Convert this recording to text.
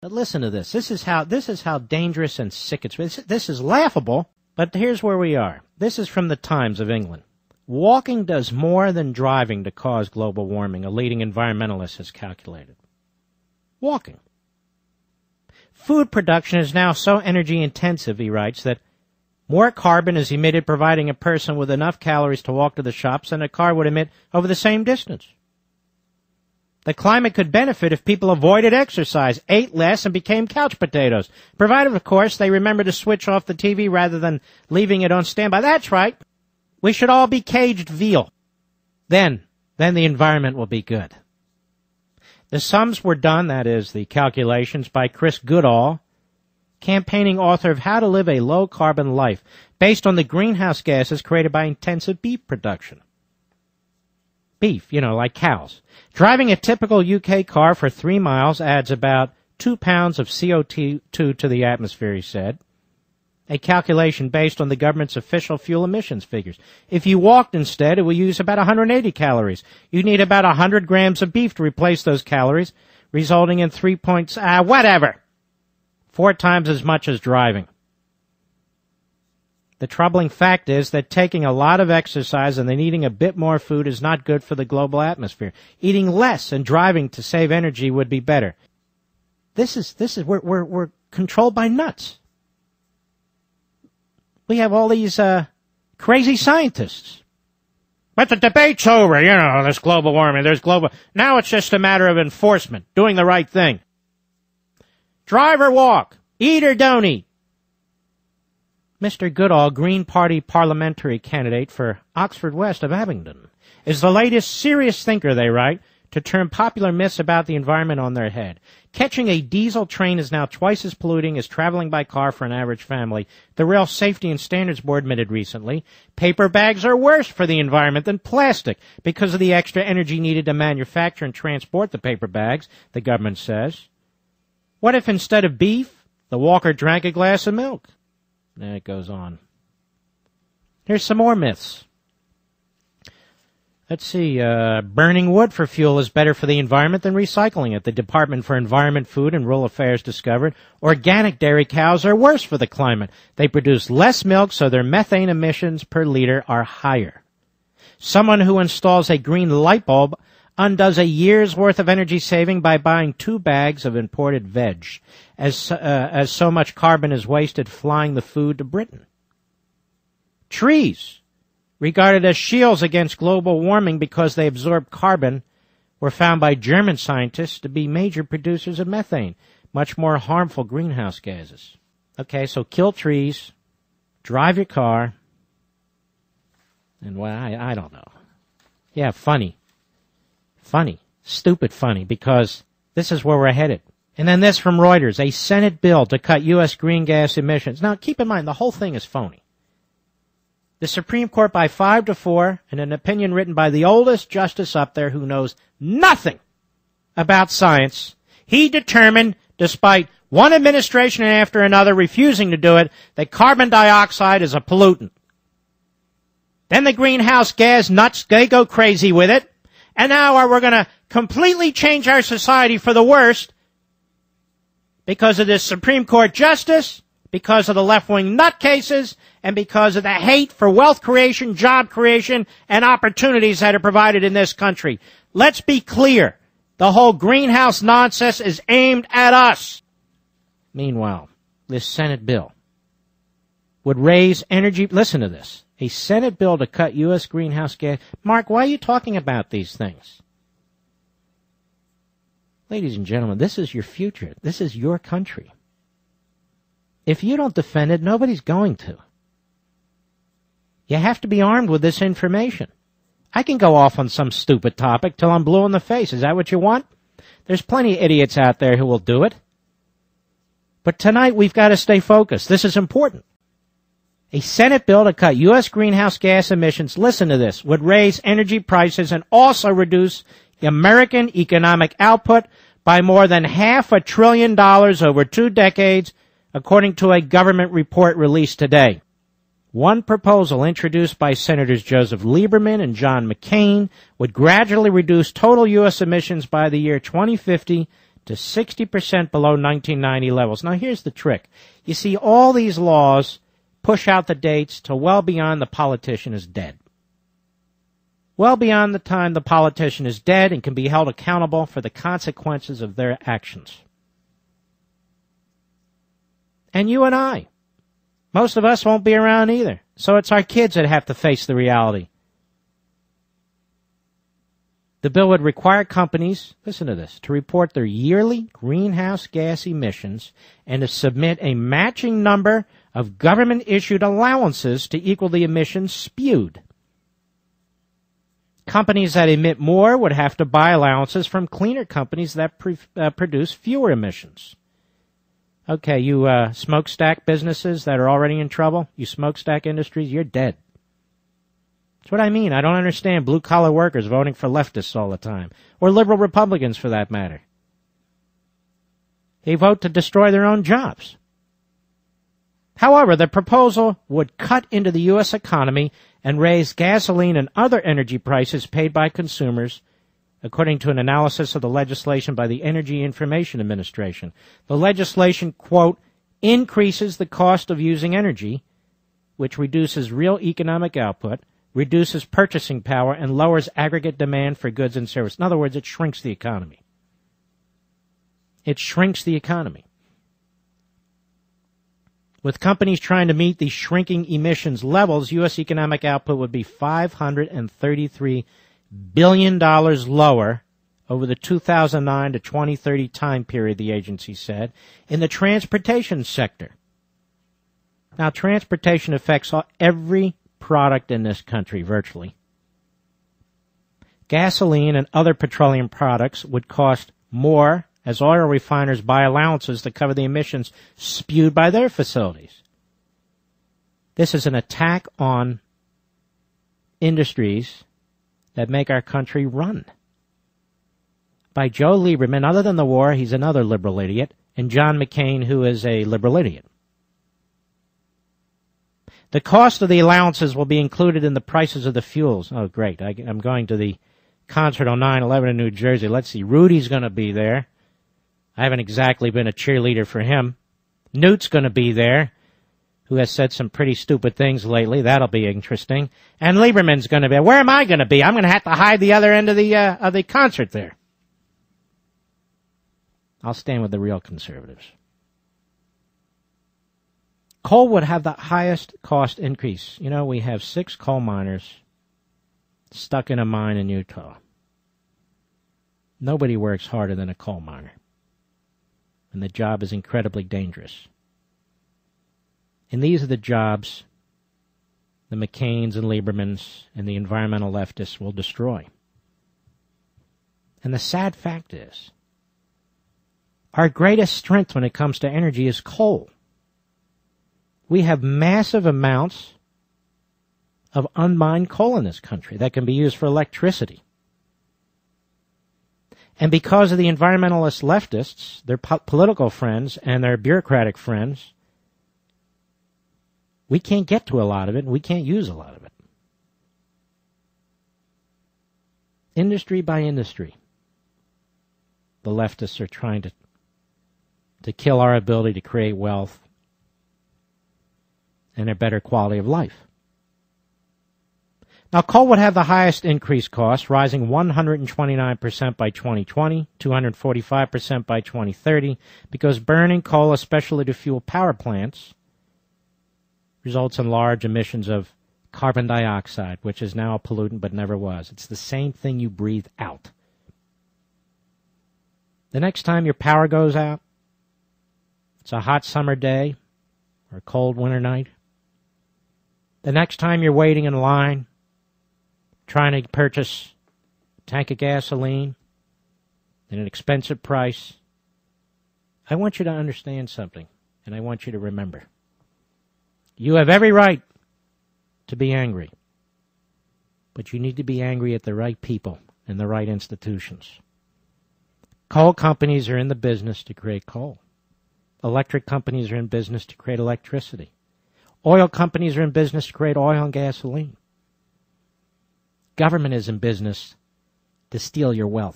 But listen to this. This is how dangerous and sick it's been. This is laughable, but here's where we are. This is from the Times of England. Walking does more than driving to cause global warming, a leading environmentalist has calculated. Walking. Food production is now so energy intensive, he writes, that more carbon is emitted providing a person with enough calories to walk to the shops than a car would emit over the same distance. The climate could benefit if people avoided exercise, ate less, and became couch potatoes, provided, of course, they remember to switch off the TV rather than leaving it on standby. That's right. We should all be caged veal. Then the environment will be good. The sums were done, that is, the calculations, by Chris Goodall, campaigning author of How to Live a Low-Carbon Life, based on the greenhouse gases created by intensive beef production. Beef, like cows. Driving a typical UK car for 3 miles adds about 2 pounds of CO2 to the atmosphere, he said. A calculation based on the government's official fuel emissions figures. If you walked instead, it will use about 180 calories. You need about 100 grams of beef to replace those calories, resulting in 4 times as much as driving. The troubling fact is that taking a lot of exercise and then eating a bit more food is not good for the global atmosphere. Eating less and driving to save energy would be better. We're controlled by nuts. We have all these crazy scientists. But the debate's over, this global warming, now it's just a matter of enforcement, doing the right thing. Drive or walk, eat or don't eat. Mr. Goodall, Green Party parliamentary candidate for Oxford West of Abingdon, is the latest serious thinker, they write, to turn popular myths about the environment on their head. Catching a diesel train is now twice as polluting as traveling by car for an average family, the Rail Safety and Standards Board admitted recently. Paper bags are worse for the environment than plastic because of the extra energy needed to manufacture and transport the paper bags, the government says. What if instead of beef, the walker drank a glass of milk? And it goes on. Here's some more myths. Let's see, burning wood for fuel is better for the environment than recycling it. The Department for Environment, Food, and Rural Affairs discovered organic dairy cows are worse for the climate. They produce less milk, so their methane emissions per liter are higher. Someone who installs a green light bulb undoes a year's worth of energy saving by buying 2 bags of imported veg, as so much carbon is wasted flying the food to Britain. Trees, regarded as shields against global warming because they absorb carbon, were found by German scientists to be major producers of methane, much more harmful greenhouse gases. Okay, so kill trees, drive your car, and well, I don't know. Yeah, funny. Funny. Stupid funny, because this is where we're headed. And then this from Reuters, a Senate bill to cut U.S. green gas emissions. Now, keep in mind, the whole thing is phony. The Supreme Court by 5-4, in an opinion written by the oldest justice up there who knows nothing about science, he determined, despite one administration after another refusing to do it, that carbon dioxide is a pollutant. Then the greenhouse gas nuts, they go crazy with it. And now we're going to completely change our society for the worst because of this Supreme Court justice, because of the left-wing nutcases, and because of the hate for wealth creation, job creation, and opportunities that are provided in this country. Let's be clear. The whole greenhouse nonsense is aimed at us. Meanwhile, this Senate bill would raise energy. Listen to this. A Senate bill to cut U.S. greenhouse gas. Mark, why are you talking about these things? Ladies and gentlemen, this is your future. This is your country. If you don't defend it, nobody's going to. You have to be armed with this information. I can go off on some stupid topic till I'm blue in the face. Is that what you want? There's plenty of idiots out there who will do it. But tonight we've got to stay focused. This is important. A Senate bill to cut U.S. greenhouse gas emissions, listen to this, would raise energy prices and also reduce American economic output by more than $500 billion over 2 decades, according to a government report released today. One proposal introduced by Senators Joseph Lieberman and John McCain would gradually reduce total U.S. emissions by the year 2050 to 60% below 1990 levels. Now, here's the trick. You see, all these laws push out the dates to well beyond the politician is dead. Well beyond the time the politician is dead and can be held accountable for the consequences of their actions. And you and I. Most of us won't be around either. So it's our kids that have to face the reality. The bill would require companies, listen to this, to report their yearly greenhouse gas emissions and to submit a matching number of government-issued allowances to equal the emissions spewed. Companies that emit more would have to buy allowances from cleaner companies that produce fewer emissions. Okay, you smokestack businesses that are already in trouble, you smokestack industries, you're dead. That's what I mean. I don't understand blue-collar workers voting for leftists all the time, or liberal Republicans for that matter. They vote to destroy their own jobs. However, the proposal would cut into the U.S. economy and raise gasoline and other energy prices paid by consumers, according to an analysis of the legislation by the Energy Information Administration. The legislation, quote, increases the cost of using energy, which reduces real economic output, reduces purchasing power, and lowers aggregate demand for goods and services. In other words, it shrinks the economy. It shrinks the economy. With companies trying to meet these shrinking emissions levels, U.S. economic output would be $533 billion lower over the 2009 to 2030 time period, the agency said, in the transportation sector. Now, transportation affects every product in this country, virtually. Gasoline and other petroleum products would cost more as oil refiners buy allowances to cover the emissions spewed by their facilities. This is an attack on industries that make our country run. By Joe Lieberman, other than the war, he's another liberal idiot, and John McCain, who is a liberal idiot. The cost of the allowances will be included in the prices of the fuels. Oh, great. I'm going to the concert on 9/11 in New Jersey. Let's see. Rudy's going to be there. I haven't exactly been a cheerleader for him. Newt's going to be there, who has said some pretty stupid things lately. That'll be interesting. And Lieberman's going to be there. Where am I going to be? I'm going to have to hide the other end of the concert there. I'll stand with the real conservatives. Coal would have the highest cost increase. You know, we have 6 coal miners stuck in a mine in Utah. Nobody works harder than a coal miner. And the job is incredibly dangerous. And these are the jobs the McCains and Liebermans and the environmental leftists will destroy. And the sad fact is, our greatest strength when it comes to energy is coal. We have massive amounts of unmined coal in this country that can be used for electricity. And because of the environmentalist leftists, their political friends and their bureaucratic friends, we can't get to a lot of it and we can't use a lot of it. Industry by industry, the leftists are trying to kill our ability to create wealth and a better quality of life. Now, coal would have the highest increased cost, rising 129% by 2020, 245% by 2030, because burning coal, especially to fuel power plants, results in large emissions of carbon dioxide, which is now a pollutant but never was. It's the same thing you breathe out. The next time your power goes out, it's a hot summer day or a cold winter night. The next time you're waiting in line, trying to purchase a tank of gasoline at an expensive price, I want you to understand something, and I want you to remember. You have every right to be angry, but you need to be angry at the right people and the right institutions. Coal companies are in the business to create coal. Electric companies are in business to create electricity. Oil companies are in business to create oil and gasoline. Government is in business to steal your wealth.